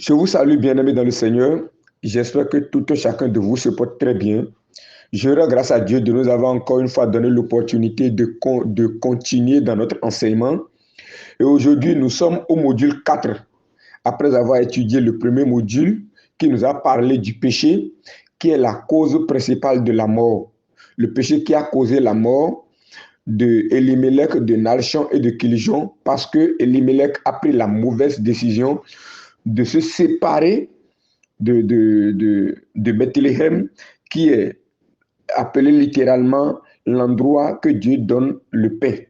Je vous salue, bien-aimés dans le Seigneur. J'espère que tout un chacun de vous se porte très bien. Je rends grâce à Dieu de nous avoir encore une fois donné l'opportunité de continuer dans notre enseignement. Et aujourd'hui, nous sommes au module 4. Après avoir étudié le premier module qui nous a parlé du péché, qui est la cause principale de la mort. Le péché qui a causé la mort de Elimelech, de Nalchon et de Kilijon, parce que Elimelech a pris la mauvaise décision de se séparer de Bethléem, qui est appelé littéralement l'endroit que Dieu donne le paix.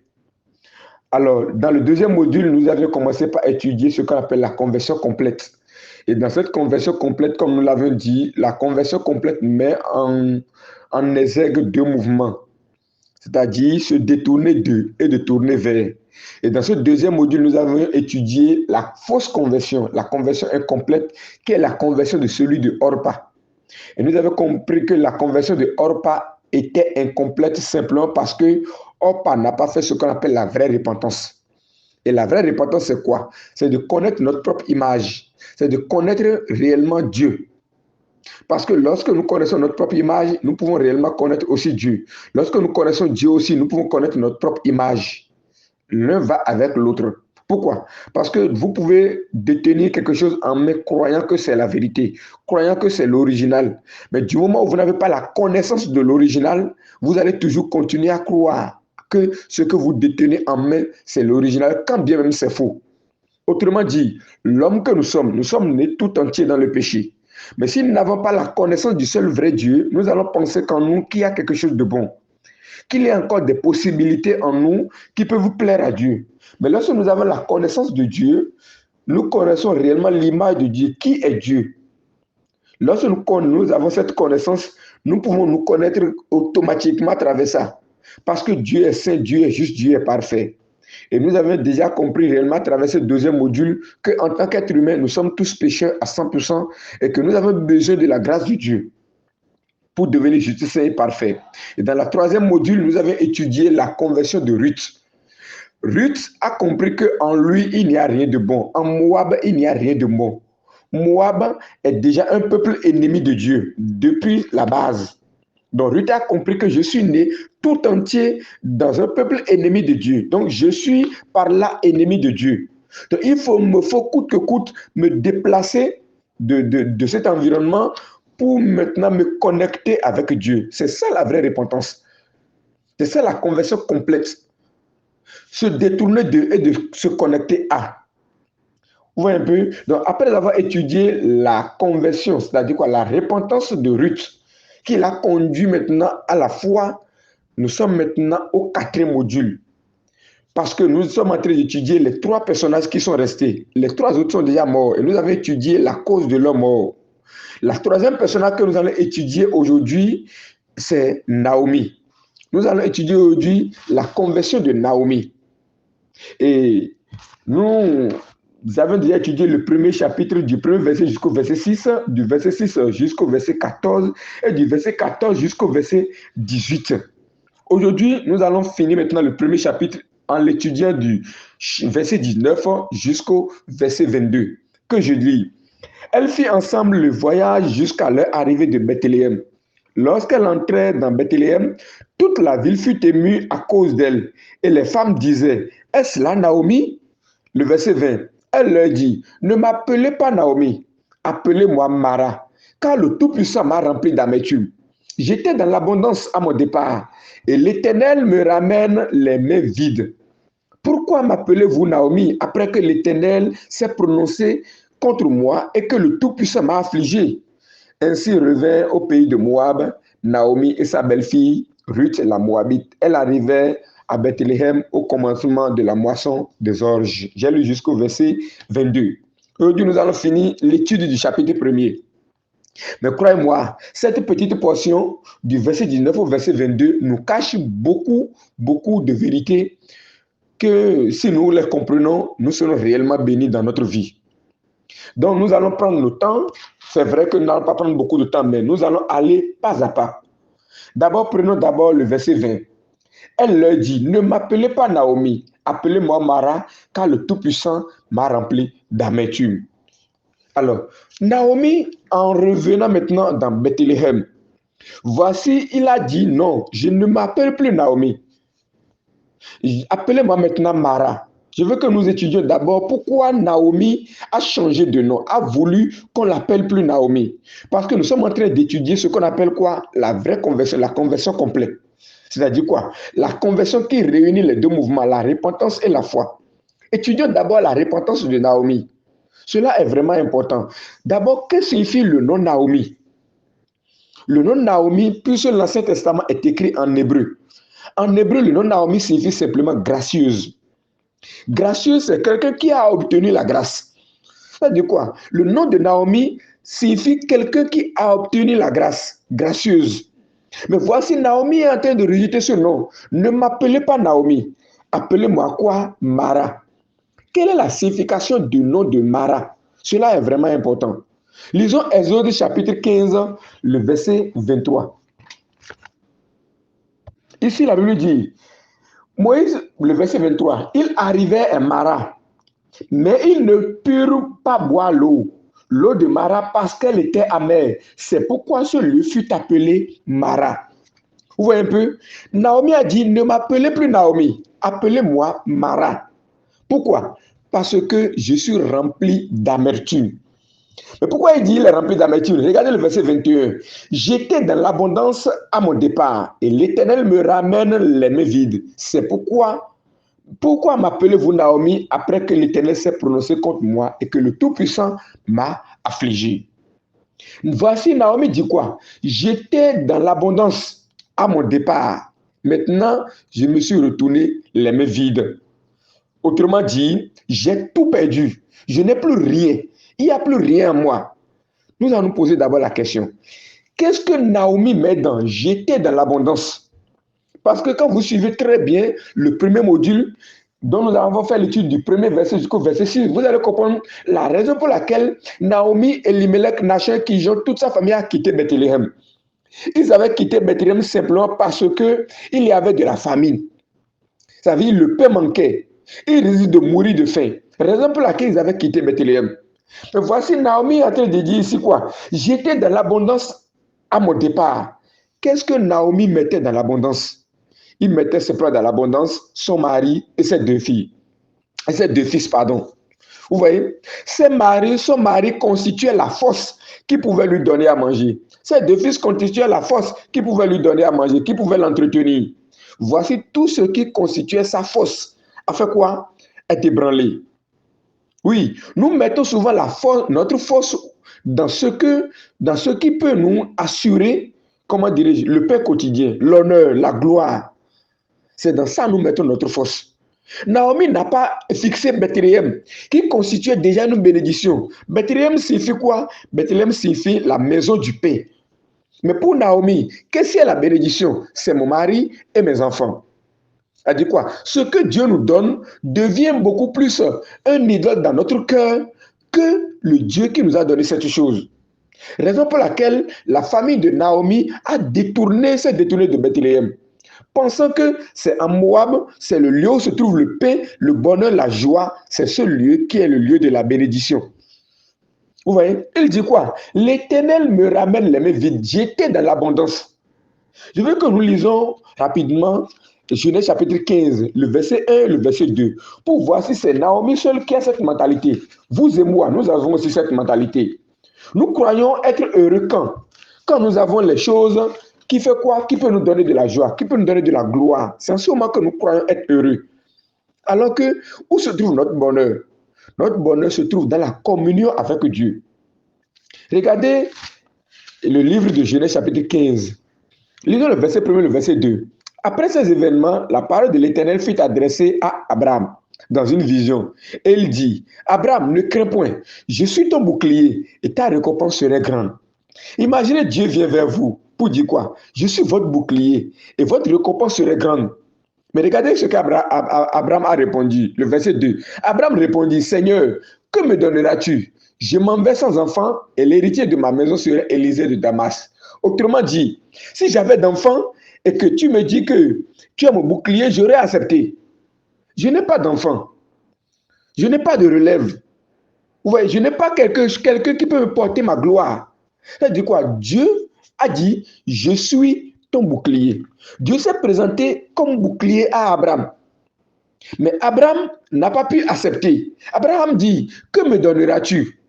Alors, dans le deuxième module, nous avions commencé par étudier ce qu'on appelle la conversion complète. Et dans cette conversion complète, comme nous l'avons dit, la conversion complète met en exergue deux mouvements, c'est-à-dire se détourner d'eux et de tourner vers. Et dans ce deuxième module, nous avons étudié la fausse conversion, la conversion incomplète, qui est la conversion de celui de Orpa. Et nous avons compris que la conversion de Orpa était incomplète simplement parce que Orpa n'a pas fait ce qu'on appelle la vraie repentance. Et la vraie repentance, c'est quoi? C'est de connaître notre propre image. C'est de connaître réellement Dieu. Parce que lorsque nous connaissons notre propre image, nous pouvons réellement connaître aussi Dieu. Lorsque nous connaissons Dieu aussi, nous pouvons connaître notre propre image. L'un va avec l'autre. Pourquoi? Parce que vous pouvez détenir quelque chose en main croyant que c'est la vérité, croyant que c'est l'original. Mais du moment où vous n'avez pas la connaissance de l'original, vous allez toujours continuer à croire que ce que vous détenez en main, c'est l'original, quand bien même c'est faux. Autrement dit, l'homme que nous sommes nés tout entiers dans le péché. Mais si nous n'avons pas la connaissance du seul vrai Dieu, nous allons penser qu'en nous, qu'il y a quelque chose de bon, qu'il y a encore des possibilités en nous qui peuvent plaire à Dieu. Mais lorsque nous avons la connaissance de Dieu, nous connaissons réellement l'image de Dieu. Qui est Dieu? Lorsque nous avons cette connaissance, nous pouvons nous connaître automatiquement à travers ça. Parce que Dieu est saint, Dieu est juste, Dieu est parfait. Et nous avons déjà compris réellement à travers ce deuxième module qu'en tant qu'être humain, nous sommes tous pécheurs à 100% et que nous avons besoin de la grâce de Dieu pour devenir justice et parfait. Et dans le troisième module, nous avons étudié la conversion de Ruth. Ruth a compris qu'en lui, il n'y a rien de bon. En Moab, il n'y a rien de bon. Moab est déjà un peuple ennemi de Dieu depuis la base. Donc Ruth a compris que je suis né tout entier dans un peuple ennemi de Dieu. Donc je suis par là ennemi de Dieu. Donc il me faut coûte que coûte me déplacer de cet environnement pour maintenant me connecter avec Dieu. C'est ça la vraie repentance. C'est ça la conversion complète. Se détourner de et de se connecter à. Vous voyez un peu? Donc après avoir étudié la conversion, c'est-à-dire quoi, la repentance de Ruth, qui l'a conduit maintenant à la foi, nous sommes maintenant au quatrième module. Parce que nous sommes en train d'étudier les trois personnages qui sont restés. Les trois autres sont déjà morts. Et nous avons étudié la cause de leur mort. La troisième personnage que nous allons étudier aujourd'hui, c'est Naomi. Nous allons étudier aujourd'hui la conversion de Naomi. Et nous avons déjà étudié le premier chapitre du premier verset jusqu'au verset 6, du verset 6 jusqu'au verset 14 et du verset 14 jusqu'au verset 18. Aujourd'hui, nous allons finir maintenant le premier chapitre en l'étudiant du verset 19 jusqu'au verset 22, que je lis. Elles firent ensemble le voyage jusqu'à leur arrivée de Bethléem. Lorsqu'elle entrait dans Bethléem, toute la ville fut émue à cause d'elle. Et les femmes disaient, est-ce là Naomi? Le verset 20, elle leur dit, ne m'appelez pas Naomi, appelez-moi Mara, car le Tout-Puissant m'a rempli d'amertume. J'étais dans l'abondance à mon départ, et l'Éternel me ramène les mains vides. Pourquoi m'appelez-vous Naomi après que l'Éternel s'est prononcé contre moi et que le Tout-Puissant m'a affligé? Ainsi revint au pays de Moab, Naomi et sa belle-fille, Ruth la Moabite. Elle arrivait à Bethléem au commencement de la moisson des orges. J'ai lu jusqu'au verset 22. Aujourd'hui, nous allons finir l'étude du chapitre 1er. Mais croyez-moi, cette petite portion du verset 19 au verset 22 nous cache beaucoup de vérités que si nous les comprenons, nous serons réellement bénis dans notre vie. Donc nous allons prendre le temps. C'est vrai que nous n'allons pas prendre beaucoup de temps, mais nous allons aller pas à pas. D'abord, prenons d'abord le verset 20. Elle leur dit, ne m'appelez pas Naomi, appelez-moi Mara, car le Tout-Puissant m'a rempli d'amertume. Alors, Naomi, en revenant maintenant dans Bethléem, voici, il a dit non, je ne m'appelle plus Naomi. Appelez-moi maintenant Mara. Je veux que nous étudions d'abord pourquoi Naomi a changé de nom, a voulu qu'on l'appelle plus Naomi. Parce que nous sommes en train d'étudier ce qu'on appelle quoi? La vraie conversion, la conversion complète. C'est-à-dire quoi? La conversion qui réunit les deux mouvements, la repentance et la foi. Étudions d'abord la repentance de Naomi. Cela est vraiment important. D'abord, que signifie le nom Naomi? Le nom Naomi, puisque l'Ancien Testament est écrit en hébreu. En hébreu, le nom Naomi signifie simplement gracieuse. Gracieuse, c'est quelqu'un qui a obtenu la grâce. C'est-à-dire quoi? Le nom de Naomi signifie quelqu'un qui a obtenu la grâce, gracieuse. Mais voici, Naomi est en train de rejeter ce nom. Ne m'appelez pas Naomi. Appelez-moi quoi? Mara. Quelle est la signification du nom de Mara? Cela est vraiment important. Lisons Exode chapitre 15, le verset 23. Ici, la Bible dit, Moïse, le verset 23, il arrivait à Mara, mais ils ne purent pas boire l'eau de Mara parce qu'elle était amère. C'est pourquoi ce lieu fut appelé Mara. Vous voyez un peu? Naomi a dit, ne m'appelez plus Naomi, appelez-moi Mara. Pourquoi? Parce que je suis rempli d'amertume. Mais pourquoi il dit il est rempli d'amertume? Regardez le verset 21. J'étais dans l'abondance à mon départ et l'Éternel me ramène les mains vides. C'est pourquoi m'appelez-vous Naomi après que l'Éternel s'est prononcé contre moi et que le Tout-Puissant m'a affligé? Voici, Naomi dit quoi? J'étais dans l'abondance à mon départ. Maintenant, je me suis retourné les mains vides. Autrement dit, j'ai tout perdu. Je n'ai plus rien. Il n'y a plus rien en moi. Nous allons nous poser d'abord la question. Qu'est-ce que Naomi met dans j'étais dans l'abondance? Parce que quand vous suivez très bien le premier module dont nous avons fait l'étude du premier verset jusqu'au verset 6, vous allez comprendre la raison pour laquelle Naomi, Elimelech, Nachan, Kijon, toute sa famille a quitté Bethléem. Ils avaient quitté Bethléem simplement parce qu'il y avait de la famine. Ça veut dire le pain manquait. Ils risquent de mourir de faim. Raison pour laquelle ils avaient quitté Bethléem. Mais voici Naomi en train de dire ici quoi? J'étais dans l'abondance à mon départ. Qu'est-ce que Naomi mettait dans l'abondance? Il mettait simplement dans l'abondance son mari et ses deux filles. Et ses deux fils, pardon. Vous voyez? Son mari constituait la force qui pouvait lui donner à manger. Ses deux fils constituaient la force qui pouvait lui donner à manger, qui pouvait l'entretenir. Voici tout ce qui constituait sa force. A fait quoi? Est ébranlé. Oui, nous mettons souvent notre force dans ce qui peut nous assurer, comment dirais-je, le pain quotidien, l'honneur, la gloire. C'est dans ça que nous mettons notre force. Naomi n'a pas fixé Bethléem, qui constituait déjà une bénédiction. Bethléem signifie quoi? Bethléem signifie la maison du pain. Mais pour Naomi, qu'est-ce que la bénédiction? C'est mon mari et mes enfants. Elle dit quoi? Ce que Dieu nous donne devient beaucoup plus un idole dans notre cœur que le Dieu qui nous a donné cette chose. Raison pour laquelle la famille de Naomi s'est détournée de Bethléem, pensant que c'est en Moab, c'est le lieu où se trouve le pain, le bonheur, la joie, c'est ce lieu qui est le lieu de la bénédiction. Vous voyez? Il dit quoi? L'Éternel me ramène les mains vides. J'étais dans l'abondance. Je veux que nous lisons rapidement Genèse chapitre 15, le verset 1, le verset 2, pour voir si c'est Naomi seule qui a cette mentalité. Vous et moi, nous avons aussi cette mentalité. Nous croyons être heureux quand nous avons les choses qui fait quoi? Qui peut nous donner de la joie, qui peut nous donner de la gloire. C'est en ce moment que nous croyons être heureux. Alors que, où se trouve notre bonheur? Notre bonheur se trouve dans la communion avec Dieu. Regardez le livre de Genèse chapitre 15. Lisons le verset 1 et le verset 2. Après ces événements, la parole de l'Éternel fut adressée à Abraham dans une vision. Et il dit, Abraham, ne crains point, je suis ton bouclier et ta récompense serait grande. Imaginez, Dieu vient vers vous pour dire quoi? Je suis votre bouclier et votre récompense serait grande. Mais regardez ce qu'Abraham a répondu, le verset 2. Abraham répondit, Seigneur, que me donneras-tu? Je m'en vais sans enfant et l'héritier de ma maison serait Élisée de Damas. Autrement dit, si j'avais d'enfants et que tu me dis que tu es mon bouclier, j'aurais accepté. Je n'ai pas d'enfant. Je n'ai pas de relève. Vous voyez, je n'ai pas quelqu'un qui peut me porter ma gloire. Ça dit quoi? Dieu a dit, je suis ton bouclier. Dieu s'est présenté comme bouclier à Abraham. Mais Abraham n'a pas pu accepter. Abraham dit, que me donneras-tu?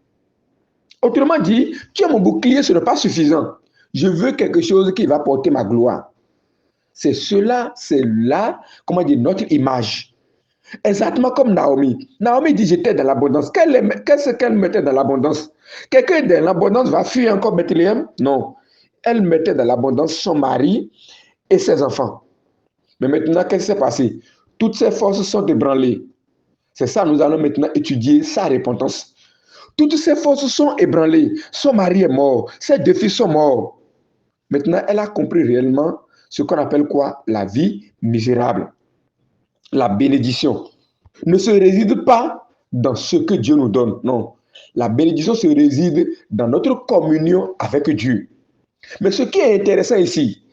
Autrement dit, tu es mon bouclier, ce n'est pas suffisant. Je veux quelque chose qui va porter ma gloire. C'est là, comment dire, notre image. Exactement comme Naomi. Naomi dit, j'étais dans l'abondance. Qu'est-ce qu'elle mettait dans l'abondance? Quelqu'un dans l'abondance va fuir encore Bethléem? Non. Elle mettait dans l'abondance son mari et ses enfants. Mais maintenant, qu'est-ce qui s'est passé? Toutes ses forces sont ébranlées. C'est ça, nous allons maintenant étudier sa repentance. Toutes ses forces sont ébranlées. Son mari est mort. Ses 2 fils sont morts. Maintenant, elle a compris réellement ce qu'on appelle quoi? La vie misérable. La bénédiction ne se réside pas dans ce que Dieu nous donne. Non. La bénédiction se réside dans notre communion avec Dieu. Mais ce qui est intéressant ici,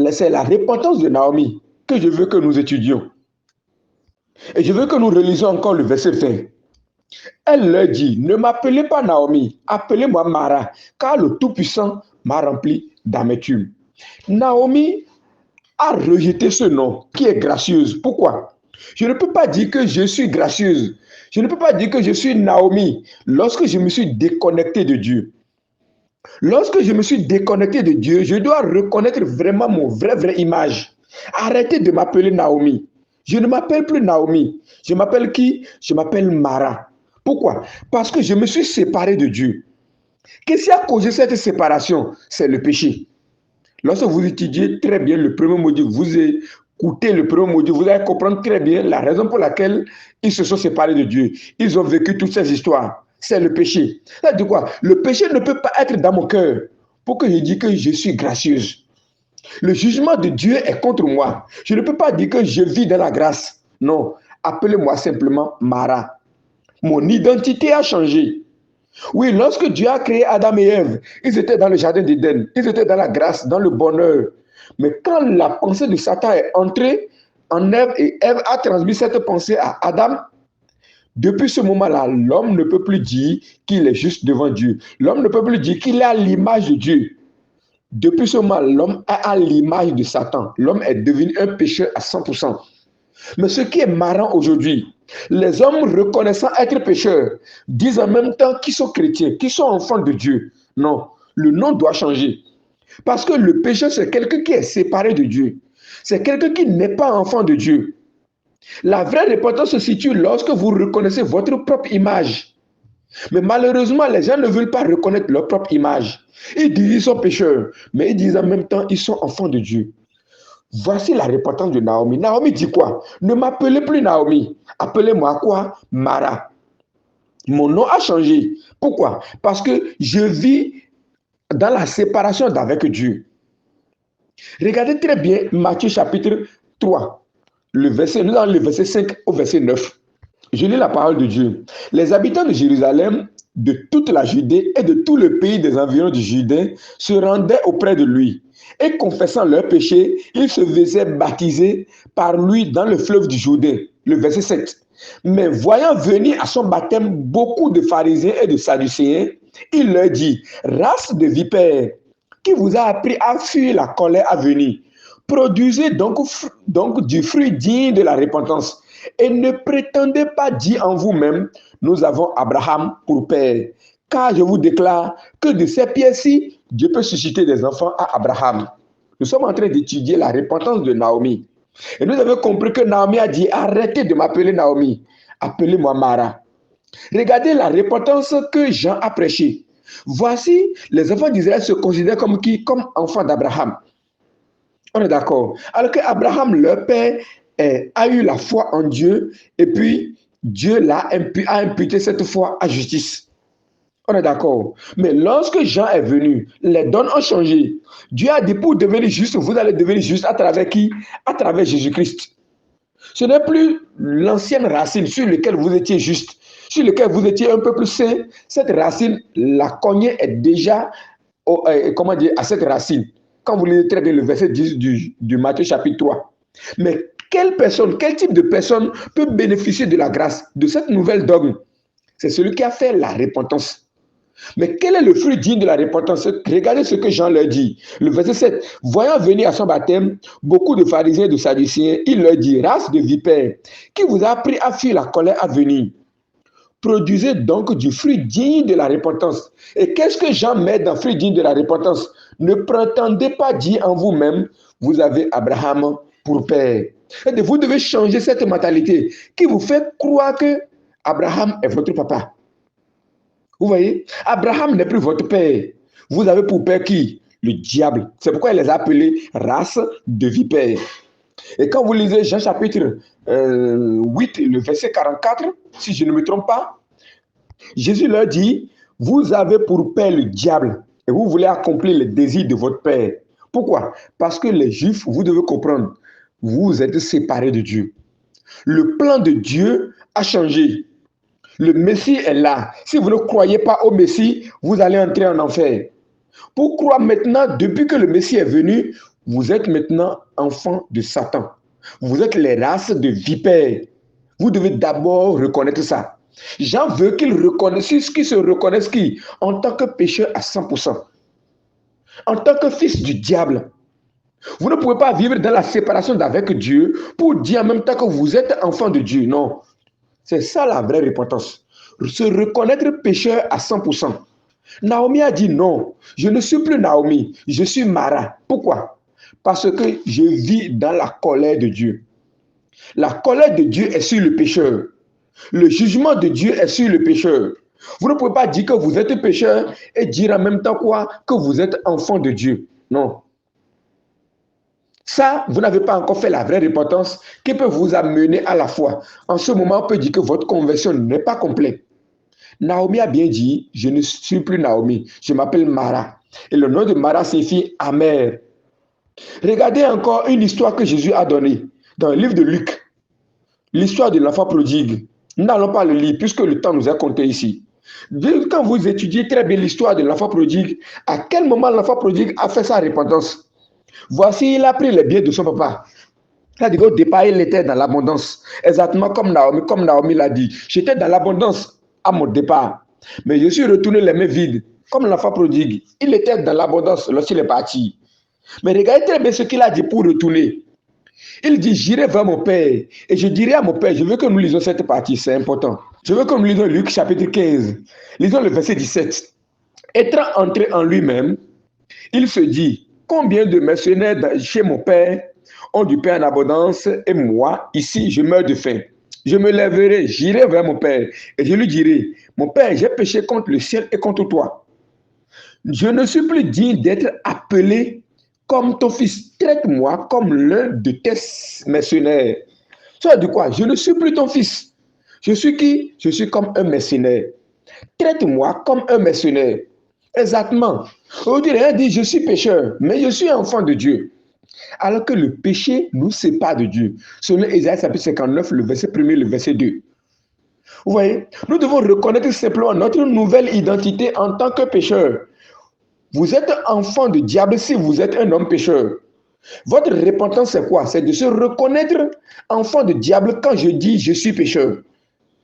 c'est la repentance de Naomi que je veux que nous étudions. Et je veux que nous relisions encore le verset 20. Elle leur dit, ne m'appelez pas Naomi, appelez-moi Mara, car le Tout-Puissant m'a rempli d'amertume. Naomi a rejeté ce nom qui est gracieuse. Pourquoi? Je ne peux pas dire que je suis gracieuse. Je ne peux pas dire que je suis Naomi lorsque je me suis déconnecté de Dieu. Lorsque je me suis déconnecté de Dieu, je dois reconnaître vraiment mon vraie image. Arrêtez de m'appeler Naomi. Je ne m'appelle plus Naomi. Je m'appelle qui? Je m'appelle Mara. Pourquoi? Parce que je me suis séparé de Dieu. Qu'est-ce qui a causé cette séparation? C'est le péché. Lorsque vous étudiez très bien le premier module, vous écoutez le premier module, vous allez comprendre très bien la raison pour laquelle ils se sont séparés de Dieu. Ils ont vécu toutes ces histoires. C'est le péché. Ça veut dire quoi? Le péché ne peut pas être dans mon cœur pour que je dise que je suis gracieuse. Le jugement de Dieu est contre moi. Je ne peux pas dire que je vis dans la grâce. Non, appelez-moi simplement Mara. Mon identité a changé. Oui, lorsque Dieu a créé Adam et Ève, ils étaient dans le jardin d'Éden, ils étaient dans la grâce, dans le bonheur. Mais quand la pensée de Satan est entrée en Ève et Ève a transmis cette pensée à Adam, depuis ce moment-là, l'homme ne peut plus dire qu'il est juste devant Dieu. L'homme ne peut plus dire qu'il est à l'image de Dieu. Depuis ce moment, l'homme est à l'image de Satan. L'homme est devenu un pécheur à 100%. Mais ce qui est marrant aujourd'hui, les hommes reconnaissant être pécheurs, disent en même temps qu'ils sont chrétiens, qu'ils sont enfants de Dieu. Non, le nom doit changer. Parce que le pécheur, c'est quelqu'un qui est séparé de Dieu. C'est quelqu'un qui n'est pas enfant de Dieu. La vraie repentance se situe lorsque vous reconnaissez votre propre image. Mais malheureusement, les gens ne veulent pas reconnaître leur propre image. Ils disent qu'ils sont pécheurs, mais ils disent en même temps qu'ils sont enfants de Dieu. Voici la repentance de Naomi. Naomi dit quoi? Ne m'appelez plus Naomi. Appelez-moi quoi? Mara. Mon nom a changé. Pourquoi? Parce que je vis dans la séparation d'avec Dieu. Regardez très bien Matthieu chapitre 3. Nous avons le verset 5 au verset 9. Je lis la parole de Dieu. Les habitants de Jérusalem, de toute la Judée et de tout le pays des environs du Jourdain se rendaient auprès de lui. Et confessant leurs péchés, ils se faisaient baptiser par lui dans le fleuve du Jourdain. Le verset 7. Mais voyant venir à son baptême beaucoup de pharisiens et de sadducéens, il leur dit, race de vipères, qui vous a appris à fuir la colère à venir, produisez donc du fruit digne de la repentance. Et ne prétendez pas dire en vous-même, nous avons Abraham pour père. Car je vous déclare que de ces pierres-ci, Dieu peut susciter des enfants à Abraham. Nous sommes en train d'étudier la repentance de Naomi. Et nous avons compris que Naomi a dit, arrêtez de m'appeler Naomi, appelez-moi Mara. Regardez la repentance que Jean a prêchée. Voici, les enfants d'Israël se considèrent comme qui? Comme enfants d'Abraham. On est d'accord. Alors qu'Abraham, leur père, a eu la foi en Dieu et puis Dieu a imputé cette foi à justice. On est d'accord. Mais lorsque Jean est venu, les donnes ont changé. Dieu a dit pour devenir juste, vous allez devenir juste à travers qui? À travers Jésus-Christ. Ce n'est plus l'ancienne racine sur laquelle vous étiez juste, sur laquelle vous étiez un peu plus saint. Cette racine, la cognée est déjà à cette racine. Quand vous lisez très bien le verset 10 du Matthieu chapitre 3. Mais quelle type de personne peut bénéficier de la grâce, de cette nouvelle dogme? C'est celui qui a fait la repentance. Mais quel est le fruit digne de la repentance? Regardez ce que Jean leur dit. Le verset 7. Voyant venir à son baptême beaucoup de pharisiens et de sadducéens, il leur dit, race de vipères, qui vous a appris à fuir la colère à venir? Produisez donc du fruit digne de la repentance. Et qu'est-ce que Jean met dans fruit digne de la repentance? Ne prétendez pas dire en vous-même, vous avez Abraham pour père. Et vous devez changer cette mentalité qui vous fait croire que Abraham est votre papa. Vous voyez, Abraham n'est plus votre père. Vous avez pour père qui? Le diable. C'est pourquoi il les a appelés race de vipères. Et quand vous lisez Jean chapitre 8, le verset 44, si je ne me trompe pas, Jésus leur dit, vous avez pour père le diable et vous voulez accomplir les désirs de votre père. Pourquoi? Parce que les Juifs, vous devez comprendre, vous êtes séparés de Dieu. Le plan de Dieu a changé. Le Messie est là. Si vous ne croyez pas au Messie, vous allez entrer en enfer. Pour croire maintenant, depuis que le Messie est venu, vous êtes maintenant enfants de Satan. Vous êtes les races de vipères. Vous devez d'abord reconnaître ça. Jean veut qu'ils reconnaissent, qu'ils se reconnaissent qui? En tant que pécheur à 100%. En tant que fils du diable. Vous ne pouvez pas vivre dans la séparation d'avec Dieu pour dire en même temps que vous êtes enfant de Dieu. Non. C'est ça la vraie repentance. Se reconnaître pécheur à 100%. Naomi a dit non, je ne suis plus Naomi, je suis Mara. Pourquoi? Parce que je vis dans la colère de Dieu. La colère de Dieu est sur le pécheur. Le jugement de Dieu est sur le pécheur. Vous ne pouvez pas dire que vous êtes pécheur et dire en même temps quoi? Que vous êtes enfant de Dieu. Non. Ça, vous n'avez pas encore fait la vraie repentance qui peut vous amener à la foi. En ce moment, on peut dire que votre conversion n'est pas complète. Naomi a bien dit, je ne suis plus Naomi, je m'appelle Mara. Et le nom de Mara signifie amère. Regardez encore une histoire que Jésus a donnée dans le livre de Luc. L'histoire de l'enfant prodigue. Nous n'allons pas le lire puisque le temps nous est compté ici. Quand vous étudiez très bien l'histoire de l'enfant prodigue, à quel moment l'enfant prodigue a fait sa repentance? Voici, il a pris les biens de son papa. C'est-à-dire qu'au départ, il était dans l'abondance. Exactement comme Naomi l'a dit. J'étais dans l'abondance à mon départ. Mais je suis retourné les mains vides. Comme l'enfant prodigue. Il était dans l'abondance lorsqu'il est parti. Mais regardez très bien ce qu'il a dit pour retourner. Il dit, j'irai vers mon père. Et je dirai à mon père, je veux que nous lisons cette partie, c'est important. Je veux que nous lisons Luc chapitre 15. Lisons le verset 17. Étant entré en lui-même, il se dit, combien de mercenaires chez mon père ont du pain en abondance et moi, ici, je meurs de faim. Je me lèverai, j'irai vers mon père et je lui dirai, mon père, j'ai péché contre le ciel et contre toi. Je ne suis plus digne d'être appelé comme ton fils. Traite-moi comme l'un de tes mercenaires. Ça veut dire quoi? Je ne suis plus ton fils. Je suis qui? Je suis comme un mercenaire. Traite-moi comme un mercenaire. Exactement. Aujourd'hui, rien dit, je suis pécheur, mais je suis enfant de Dieu. Alors que le péché nous sépare de Dieu. Selon Ésaïe chapitre 59, le verset 1er, le verset 2. Vous voyez, nous devons reconnaître simplement notre nouvelle identité en tant que pécheur. Vous êtes enfant du diable si vous êtes un homme pécheur. Votre repentance, c'est quoi? C'est de se reconnaître enfant du diable quand je dis je suis pécheur.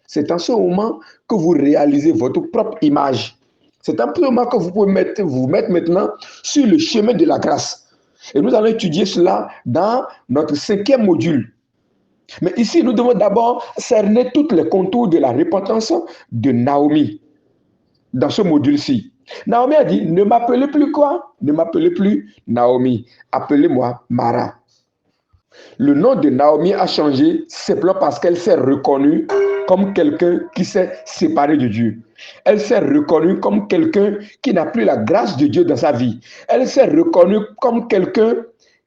C'est en ce moment que vous réalisez votre propre image. C'est en ce moment que vous pouvez vous mettre maintenant sur le chemin de la grâce. Et nous allons étudier cela dans notre 5e module. Mais ici, nous devons d'abord cerner tous les contours de la repentance de Naomi. Dans ce module-ci. Naomi a dit, ne m'appelez plus quoi? Ne m'appelez plus Naomi. Appelez-moi Mara. Le nom de Naomi a changé simplement parce qu'elle s'est reconnue comme quelqu'un qui s'est séparé de Dieu. Elle s'est reconnue comme quelqu'un qui n'a plus la grâce de Dieu dans sa vie. Elle s'est reconnue comme quelqu'un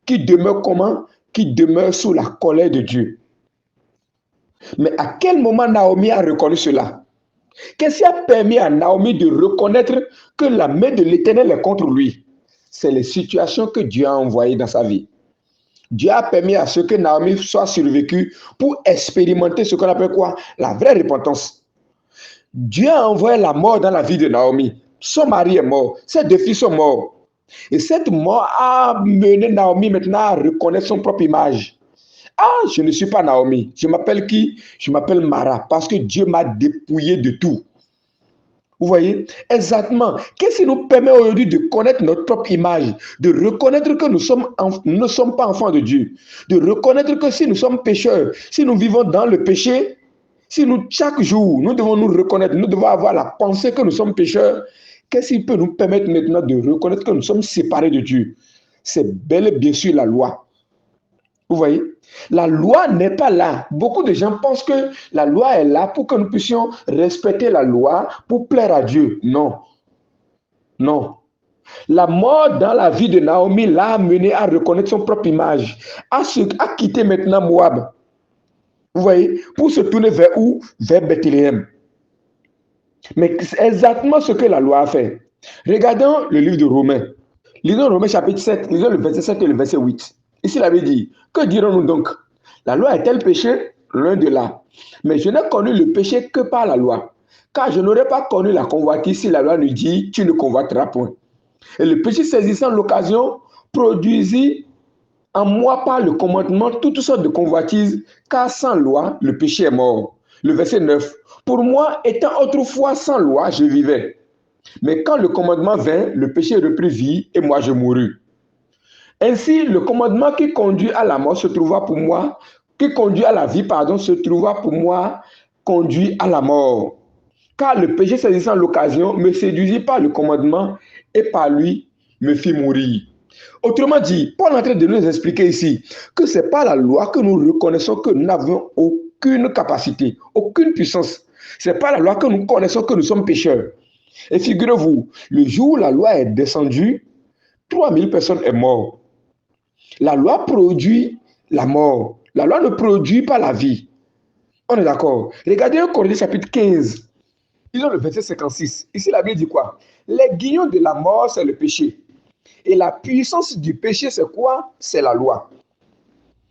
qui demeure comment? Qui demeure sous la colère de Dieu. Mais à quel moment Naomi a reconnu cela? Qu'est-ce qui a permis à Naomi de reconnaître que la main de l'Éternel est contre lui? C'est les situations que Dieu a envoyées dans sa vie. Dieu a permis à ce que Naomi soit survécue pour expérimenter ce qu'on appelle quoi? La vraie repentance. Dieu a envoyé la mort dans la vie de Naomi. Son mari est mort. Ses 2 filles sont morts. Et cette mort a mené Naomi maintenant à reconnaître son propre image. Ah, je ne suis pas Naomi. Je m'appelle qui? Je m'appelle Mara parce que Dieu m'a dépouillé de tout. Vous voyez? Exactement. Qu'est-ce qui nous permet aujourd'hui de connaître notre propre image, de reconnaître que nous ne sommes pas enfants de Dieu, de reconnaître que si nous sommes pécheurs, si nous vivons dans le péché, si nous, chaque jour, nous devons nous reconnaître, nous devons avoir la pensée que nous sommes pécheurs, qu'est-ce qui peut nous permettre maintenant de reconnaître que nous sommes séparés de Dieu? C'est bel et bien sûr la loi. Vous voyez? La loi n'est pas là. Beaucoup de gens pensent que la loi est là pour que nous puissions respecter la loi pour plaire à Dieu. Non. Non. La mort dans la vie de Naomi l'a amené à reconnaître son propre image, à quitter maintenant Moab. Vous voyez? Pour se tourner vers où? Vers Bethléem. Mais c'est exactement ce que la loi a fait. Regardons le livre de Romains. Lisons Romains chapitre 7, lisons le verset 7 et le verset 8. Ici, il avait dit, que dirons-nous donc? La loi est-elle péché? Loin de là. Mais je n'ai connu le péché que par la loi. Car je n'aurais pas connu la convoitise si la loi nous dit, tu ne convoiteras point. Et le péché saisissant l'occasion produisit en moi par le commandement toutes sortes de convoitises, car sans loi, le péché est mort. Le verset 9. Pour moi, étant autrefois sans loi, je vivais. Mais quand le commandement vint, le péché reprit vie et moi je mourus. Ainsi, le commandement qui conduit à la mort se trouva pour moi, qui conduit à la vie, pardon, se trouva pour moi, conduit à la mort. Car le péché saisissant l'occasion me séduisit par le commandement et par lui me fit mourir. Autrement dit, Paul est en train de nous expliquer ici que ce n'est pas la loi que nous reconnaissons que nous n'avons aucune capacité, aucune puissance. Ce n'est pas la loi que nous connaissons que nous sommes pécheurs. Et figurez-vous, le jour où la loi est descendue, 3000 personnes sont mortes. La loi produit la mort. La loi ne produit pas la vie. On est d'accord? Regardez 1 Corinthiens chapitre 15. Ils ont le verset 56. Ici, la Bible dit quoi? Les guillons de la mort, c'est le péché. Et la puissance du péché, c'est quoi? C'est la loi.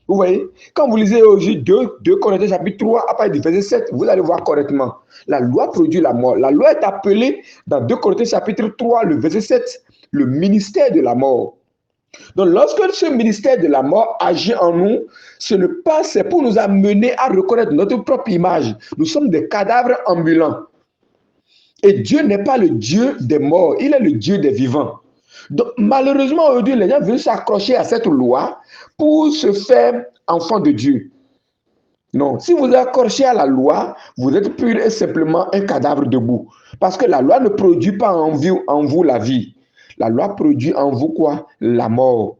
Vous voyez? Quand vous lisez aujourd'hui 2 Corinthiens chapitre 3, à partir du verset 7, vous allez voir correctement. La loi produit la mort. La loi est appelée dans 2 Corinthiens chapitre 3, le verset 7, le ministère de la mort. Donc, lorsque ce ministère de la mort agit en nous, ce n'est pas, c'est pour nous amener à reconnaître notre propre image. Nous sommes des cadavres ambulants. Et Dieu n'est pas le Dieu des morts, il est le Dieu des vivants. Donc, malheureusement, aujourd'hui, les gens veulent s'accrocher à cette loi pour se faire enfant de Dieu. Non, si vous accrochez à la loi, vous êtes pur et simplement un cadavre debout. Parce que la loi ne produit pas en vous la vie. La loi produit en vous quoi? La mort.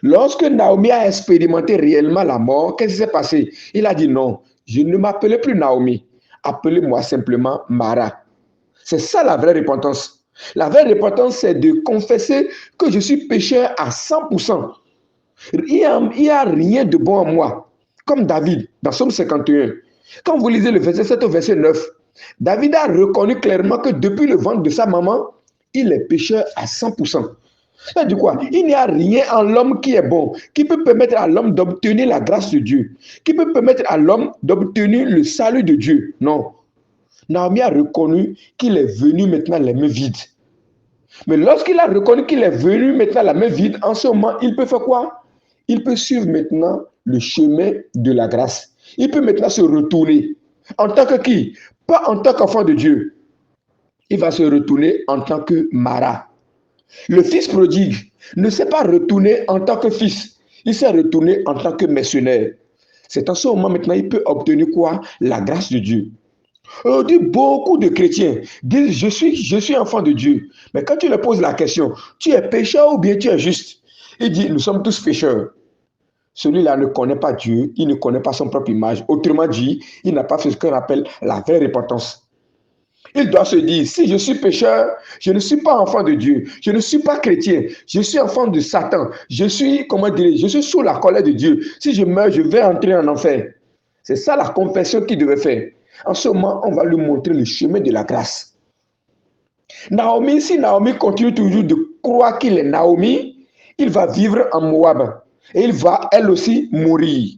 Lorsque Naomi a expérimenté réellement la mort, qu'est-ce qui s'est passé? Il a dit non, je ne m'appelais plus Naomi. Appelez-moi simplement Mara. C'est ça la vraie repentance. La vraie repentance, c'est de confesser que je suis pécheur à 100%. Il n'y a rien de bon en moi. Comme David, dans Psaume 51. Quand vous lisez le verset 7 au verset 9, David a reconnu clairement que depuis le ventre de sa maman, il est pécheur à 100%. Ça dit quoi? Il n'y a rien en l'homme qui est bon, qui peut permettre à l'homme d'obtenir la grâce de Dieu, qui peut permettre à l'homme d'obtenir le salut de Dieu. Non. Naomi a reconnu qu'il est venu maintenant les mains vides. Mais lorsqu'il a reconnu qu'il est venu maintenant la main vide, en ce moment, il peut faire quoi? Il peut suivre maintenant le chemin de la grâce. Il peut maintenant se retourner. En tant que qui? Pas en tant qu'enfant de Dieu. Il va se retourner en tant que Mara. Le fils prodigue ne s'est pas retourné en tant que fils. Il s'est retourné en tant que missionnaire. C'est en ce moment maintenant il peut obtenir quoi? La grâce de Dieu. Aujourd'hui, beaucoup de chrétiens disent je suis enfant de Dieu. Mais quand tu leur poses la question, tu es pécheur ou bien tu es juste? Il dit nous sommes tous pécheurs. Celui-là ne connaît pas Dieu, il ne connaît pas son propre image. Autrement dit, il n'a pas fait ce qu'on appelle la vraie repentance. Il doit se dire, si je suis pécheur, je ne suis pas enfant de Dieu, je ne suis pas chrétien, je suis enfant de Satan, je suis, je suis sous la colère de Dieu. Si je meurs, je vais entrer en enfer. C'est ça la confession qu'il devait faire. En ce moment, on va lui montrer le chemin de la grâce. Naomi, si Naomi continue toujours de croire qu'il est Naomi, il va vivre en Moab et il va, elle aussi, mourir.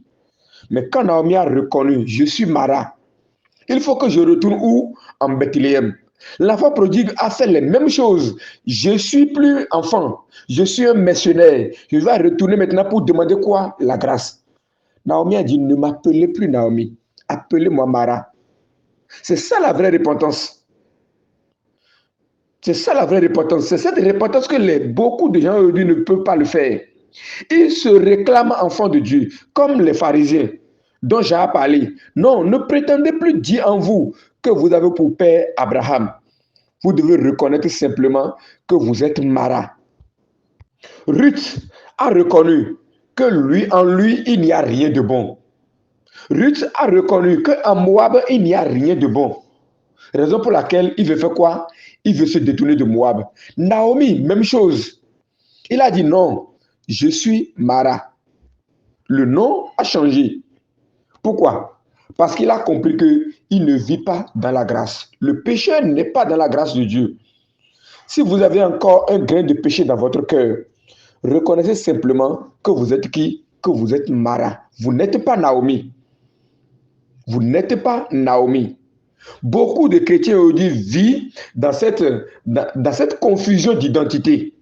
Mais quand Naomi a reconnu, je suis Mara, il faut que je retourne où? En Bethléem. L'enfant prodigue a fait les mêmes choses. Je ne suis plus enfant. Je suis un missionnaire. Je vais retourner maintenant pour demander quoi? La grâce. Naomi a dit, ne m'appelez plus Naomi. Appelez-moi Mara. C'est ça la vraie repentance. C'est ça la vraie repentance. C'est cette repentance que beaucoup de gens aujourd'hui ne peuvent pas le faire. Ils se réclament enfants de Dieu, comme les pharisiens dont j'ai parlé. Non, ne prétendez plus dire en vous que vous avez pour père Abraham. Vous devez reconnaître simplement que vous êtes Mara. Ruth a reconnu que en lui, il n'y a rien de bon. Ruth a reconnu qu'en Moab, il n'y a rien de bon. Raison pour laquelle il veut faire quoi? Il veut se détourner de Moab. Naomi, même chose. Il a dit non, je suis Mara. Le nom a changé. Pourquoi? Parce qu'il a compris qu'il ne vit pas dans la grâce. Le pécheur n'est pas dans la grâce de Dieu. Si vous avez encore un grain de péché dans votre cœur, reconnaissez simplement que vous êtes qui? Que vous êtes Mara. Vous n'êtes pas Naomi. Vous n'êtes pas Naomi. Beaucoup de chrétiens aujourd'hui vivent dans cette confusion d'identité.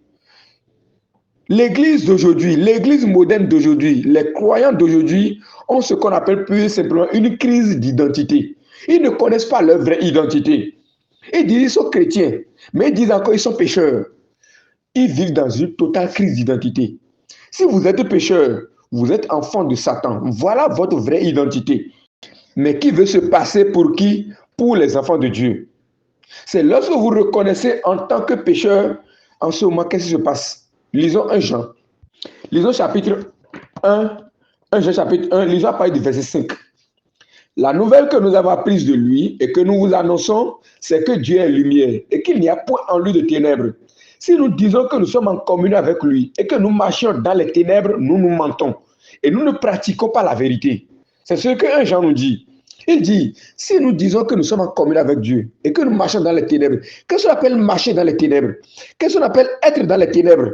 L'église d'aujourd'hui, l'église moderne d'aujourd'hui, les croyants d'aujourd'hui ont ce qu'on appelle plus simplement une crise d'identité. Ils ne connaissent pas leur vraie identité. Ils disent qu'ils sont chrétiens, mais ils disent encore qu'ils sont pécheurs. Ils vivent dans une totale crise d'identité. Si vous êtes pécheur, vous êtes enfant de Satan. Voilà votre vraie identité. Mais qui veut se passer pour qui? Pour les enfants de Dieu. C'est lorsque vous reconnaissez en tant que pécheur, en ce moment, qu'est-ce qui se passe? Lisons 1 Jean. Lisons chapitre 1. 1 Jean chapitre 1. Lisons à partir du verset 5. La nouvelle que nous avons apprise de lui et que nous vous annonçons, c'est que Dieu est lumière et qu'il n'y a point en lui de ténèbres. Si nous disons que nous sommes en communion avec lui et que nous marchons dans les ténèbres, nous nous mentons et nous ne pratiquons pas la vérité. C'est ce que 1 Jean nous dit. Il dit, si nous disons que nous sommes en communion avec Dieu et que nous marchons dans les ténèbres, qu'est-ce qu'on appelle marcher dans les ténèbres? Qu'est-ce qu'on appelle être dans les ténèbres?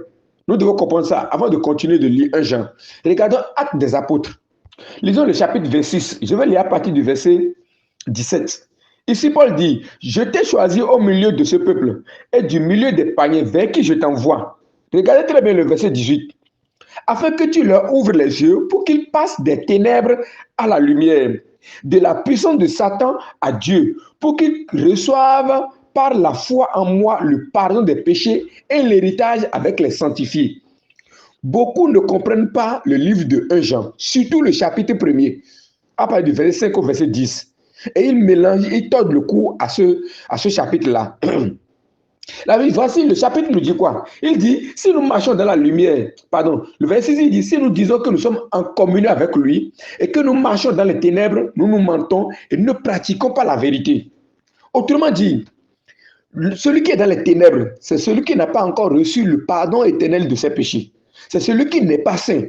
Nous devons comprendre ça avant de continuer de lire 1 Jean. Regardons Actes des Apôtres. Lisons le chapitre 26. Je vais lire à partir du verset 17. Ici, Paul dit, je t'ai choisi au milieu de ce peuple et du milieu des païens vers qui je t'envoie. Regardez très bien le verset 18. Afin que tu leur ouvres les yeux pour qu'ils passent des ténèbres à la lumière, de la puissance de Satan à Dieu, pour qu'ils reçoivent par la foi en moi le pardon des péchés et l'héritage avec les sanctifiés. Beaucoup ne comprennent pas le livre de 1 Jean, surtout le chapitre 1er, à partir du verset 5 au verset 10. Et ils mélangent, ils tordent le cou à ce chapitre-là. Voici, le chapitre nous dit quoi? Il dit, si nous marchons dans la lumière, le verset 6, il dit, si nous disons que nous sommes en communion avec lui et que nous marchons dans les ténèbres, nous nous mentons et nous ne pratiquons pas la vérité. Autrement dit, celui qui est dans les ténèbres, c'est celui qui n'a pas encore reçu le pardon éternel de ses péchés. C'est celui qui n'est pas saint.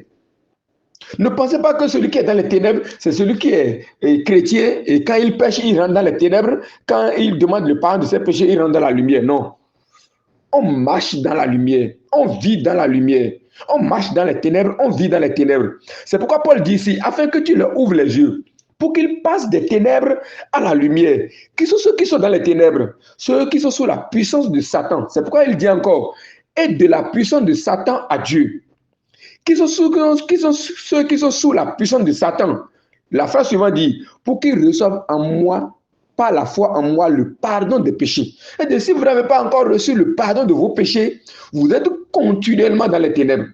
Ne pensez pas que celui qui est dans les ténèbres, c'est celui qui est chrétien et quand il pêche, il rentre dans les ténèbres. Quand il demande le pardon de ses péchés, il rentre dans la lumière. Non. On marche dans la lumière, on vit dans la lumière, on marche dans les ténèbres, on vit dans les ténèbres. C'est pourquoi Paul dit ici, afin que tu leur ouvres les yeux, pour qu'ils passent des ténèbres à la lumière. Qui sont ceux qui sont dans les ténèbres? Ceux qui sont sous la puissance de Satan. C'est pourquoi il dit encore, et de la puissance de Satan à Dieu. Qui sont ceux qui sont sous la puissance de Satan? La phrase suivante dit, pour qu'ils reçoivent en moi, par la foi en moi, le pardon des péchés. Et si vous n'avez pas encore reçu le pardon de vos péchés, vous êtes continuellement dans les ténèbres.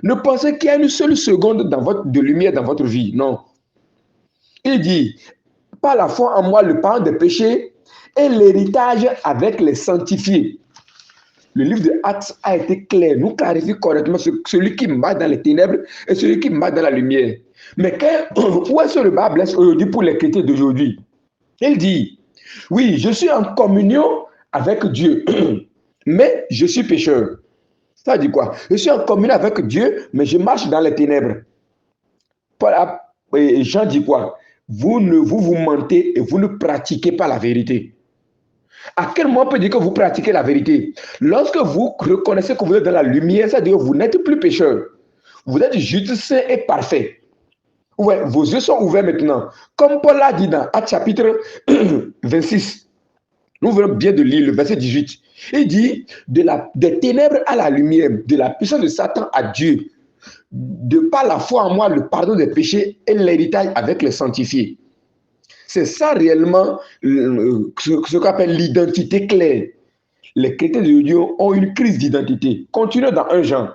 Ne pensez qu'il y a une seule seconde de lumière dans votre vie. Non. Il dit, par la foi en moi, le pardon des péchés et l'héritage avec les sanctifiés. Le livre de Actes a été clair, nous clarifie correctement celui qui marche dans les ténèbres et celui qui marche dans la lumière. Mais où est-ce que le bas blesse aujourd'hui pour les chrétiens d'aujourd'hui? Il dit, oui, je suis en communion avec Dieu, mais je suis pécheur. Ça dit quoi? Je suis en communion avec Dieu, mais je marche dans les ténèbres. Jean dit quoi? Vous mentez et vous ne pratiquez pas la vérité. À quel moment on peut dire que vous pratiquez la vérité? Lorsque vous reconnaissez que vous êtes dans la lumière, ça veut dire que vous n'êtes plus pécheur. Vous êtes juste saint et parfait. Ouais, vos yeux sont ouverts maintenant. Comme Paul l'a dit dans Actes chapitre 26. Nous venons bien de lire le verset 18. Il dit, des ténèbres à la lumière, de la puissance de Satan à Dieu, de par la foi en moi, le pardon des péchés et l'héritage avec les sanctifiés. C'est ça réellement ce qu'on appelle l'identité claire. les chrétiens d'aujourd'hui ont une crise d'identité. Continuons dans 1 Jean.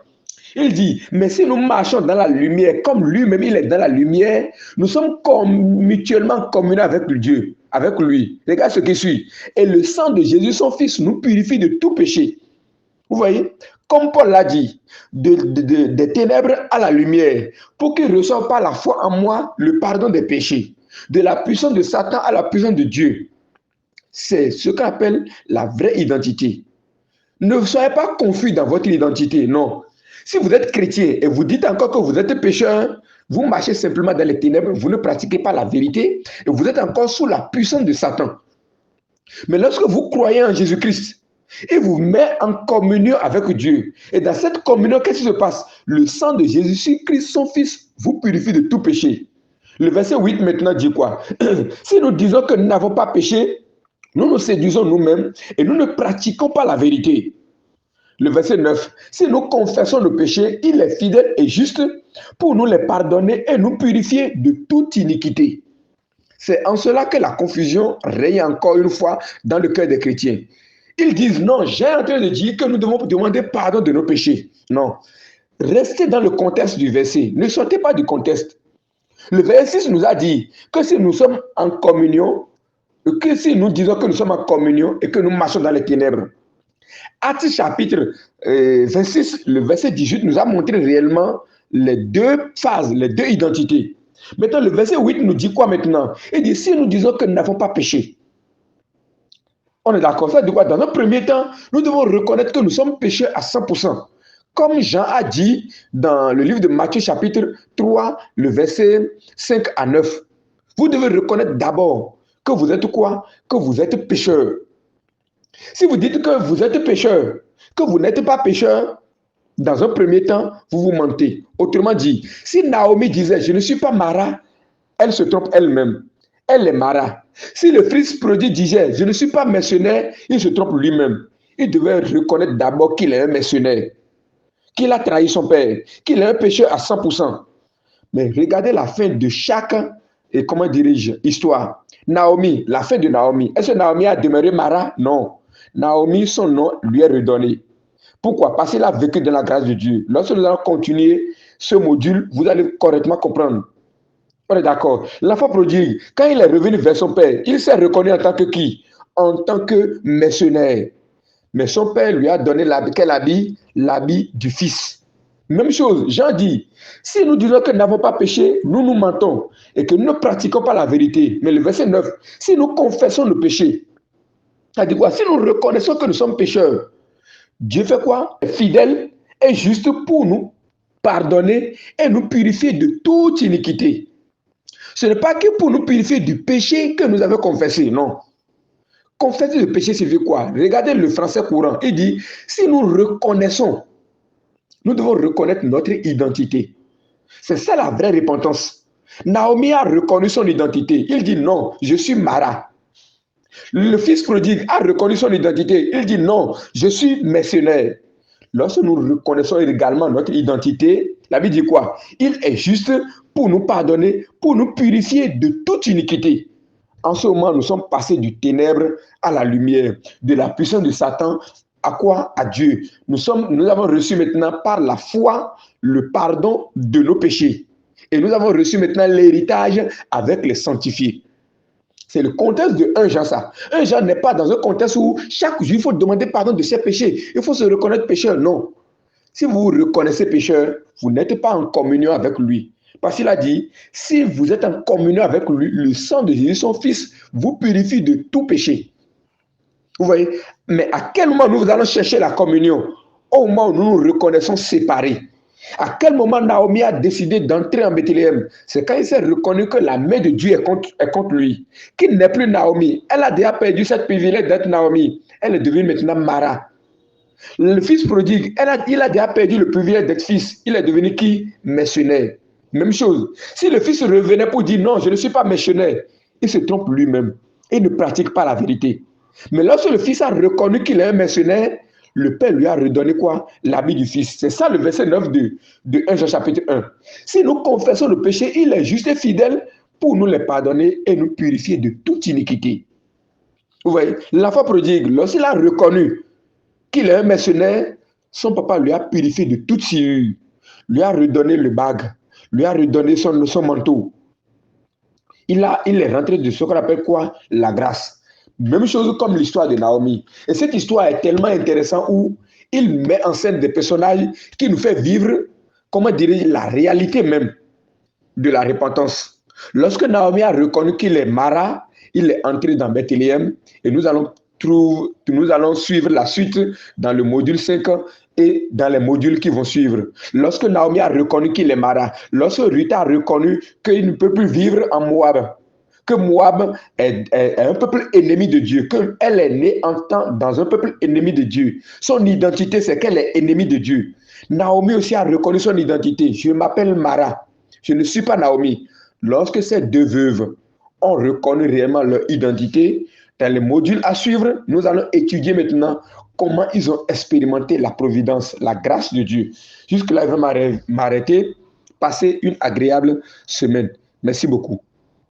Il dit, mais si nous marchons dans la lumière, comme lui-même il est dans la lumière, nous sommes mutuellement communés avec Dieu, avec lui. Regarde ce qui suit. Et le sang de Jésus, son Fils, nous purifie de tout péché. Vous voyez, comme Paul l'a dit, des ténèbres à la lumière, pour qu'il reçoive par la foi en moi le pardon des péchés, de la puissance de Satan à la puissance de Dieu. C'est ce qu'on appelle la vraie identité. Ne soyez pas confus dans votre identité, non. Si vous êtes chrétien et vous dites encore que vous êtes pécheur, vous marchez simplement dans les ténèbres, vous ne pratiquez pas la vérité et vous êtes encore sous la puissance de Satan. Mais lorsque vous croyez en Jésus-Christ, il vous met en communion avec Dieu. Et dans cette communion, qu'est-ce qui se passe? Le sang de Jésus-Christ, son Fils, vous purifie de tout péché. Le verset 8 maintenant dit quoi? Si nous disons que nous n'avons pas péché, nous nous séduisons nous-mêmes et nous ne pratiquons pas la vérité. Le verset 9, si nous confessons nos péchés, il est fidèle et juste pour nous les pardonner et nous purifier de toute iniquité. C'est en cela que la confusion règne encore une fois dans le cœur des chrétiens. Ils disent non, j'ai en train de dire que nous devons demander pardon de nos péchés. Non, restez dans le contexte du verset, ne sortez pas du contexte. Le verset 6 nous a dit que si nous sommes en communion, que si nous disons que nous sommes en communion et que nous marchons dans les ténèbres. Actes chapitre 26, le verset 18 nous a montré réellement les deux phases, les deux identités. Maintenant, le verset 8 nous dit quoi maintenant? Il dit, si nous disons que nous n'avons pas péché, on est d'accord, ça dit quoi? Dans un premier temps, nous devons reconnaître que nous sommes pécheurs à 100%. Comme Jean a dit dans le livre de Matthieu chapitre 3, le verset 5 à 9. Vous devez reconnaître d'abord que vous êtes quoi? Que vous êtes pécheur. Si vous dites que vous êtes pécheur, que vous n'êtes pas pécheur, dans un premier temps, vous vous mentez. Autrement dit, si Naomi disait « je ne suis pas Mara », elle se trompe elle-même. Elle est Mara. Si le fils prodigue disait « je ne suis pas mercenaire », il se trompe lui-même. Il devait reconnaître d'abord qu'il est un mercenaire, qu'il a trahi son père, qu'il est un pécheur à 100%. Mais regardez la fin de chaque, et comment dirais-je, histoire. Naomi, la fin de Naomi. Est-ce que Naomi a demeuré Mara? Non. Naomi, son nom lui est redonné. Pourquoi? Parce qu'il a vécu dans la grâce de Dieu. Lorsque nous allons continuer ce module, vous allez correctement comprendre. On est d'accord. L'enfant prodigue, quand il est revenu vers son père, il s'est reconnu en tant que qui? En tant que mercenaire. Mais son père lui a donné quel habit? L'habit du fils. Même chose, Jean dit, si nous disons que nous n'avons pas péché, nous nous mentons et que nous ne pratiquons pas la vérité. Mais le verset 9, si nous confessons nos péchés, ça dit quoi? Si nous reconnaissons que nous sommes pécheurs, Dieu fait quoi? Fidèle et juste pour nous pardonner et nous purifier de toute iniquité. Ce n'est pas que pour nous purifier du péché que nous avons confessé, non. Confesser le péché, c'est quoi? Regardez le français courant. Il dit, si nous reconnaissons, nous devons reconnaître notre identité. C'est ça la vraie repentance. Naomi a reconnu son identité. Il dit non, je suis Mara. Le fils prodigue a reconnu son identité. Il dit non, je suis mercenaire. Lorsque nous reconnaissons également notre identité, la Bible dit quoi? Il est juste pour nous pardonner, pour nous purifier de toute iniquité. En ce moment, nous sommes passés du ténèbre à la lumière, de la puissance de Satan à quoi? À Dieu. Nous avons reçu maintenant par la foi le pardon de nos péchés. Et nous avons reçu maintenant l'héritage avec les sanctifiés. C'est le contexte de 1 Jean ça. 1 Jean n'est pas dans un contexte où chaque jour il faut demander pardon de ses péchés. Il faut se reconnaître pécheur. Non. Si vous vous reconnaissez pécheur, vous n'êtes pas en communion avec lui. Parce qu'il a dit, si vous êtes en communion avec lui, le sang de Jésus, son Fils, vous purifie de tout péché. Vous voyez? Mais à quel moment nous allons chercher la communion? Au moment où nous nous reconnaissons séparés. À quel moment Naomi a décidé d'entrer en Bethléem? C'est quand il s'est reconnu que la main de Dieu est contre lui. Qu'il n'est plus Naomi. Elle a déjà perdu cette privilège d'être Naomi. Elle est devenue maintenant Mara. Le fils prodigue, il a déjà perdu le privilège d'être fils. Il est devenu qui? Mercenaire. Même chose. Si le fils revenait pour dire non, je ne suis pas mercenaire, il se trompe lui-même. Il ne pratique pas la vérité. Mais lorsque le fils a reconnu qu'il est un mercenaire, le père lui a redonné quoi? L'habit du fils. C'est ça le verset 9 de 1 Jean chapitre 1. Si nous confessons le péché, il est juste et fidèle pour nous les pardonner et nous purifier de toute iniquité. Vous voyez, l'enfant prodigue, lorsqu'il a reconnu qu'il est un mercenaire, son papa lui a purifié de toute souillure, lui a redonné le bague, lui a redonné son manteau. Il est rentré de ce qu'on appelle quoi? La grâce. Même chose comme l'histoire de Naomi. Et cette histoire est tellement intéressante où il met en scène des personnages qui nous fait vivre, comment dire, la réalité même de la repentance. Lorsque Naomi a reconnu qu'il est Mara, il est entré dans Bethléem et nous allons suivre la suite dans le module 5 et dans les modules qui vont suivre. Lorsque Naomi a reconnu qu'il est Mara, lorsque Ruth a reconnu qu'il ne peut plus vivre en Moab, que Moab est un peuple ennemi de Dieu, qu'elle est née dans un peuple ennemi de Dieu. Son identité, c'est qu'elle est ennemie de Dieu. Naomi aussi a reconnu son identité. Je m'appelle Mara. Je ne suis pas Naomi. Lorsque ces deux veuves ont reconnu réellement leur identité, dans les modules à suivre, nous allons étudier maintenant comment ils ont expérimenté la providence, la grâce de Dieu. Jusque-là, je vais m'arrêter. Passez une agréable semaine. Merci beaucoup.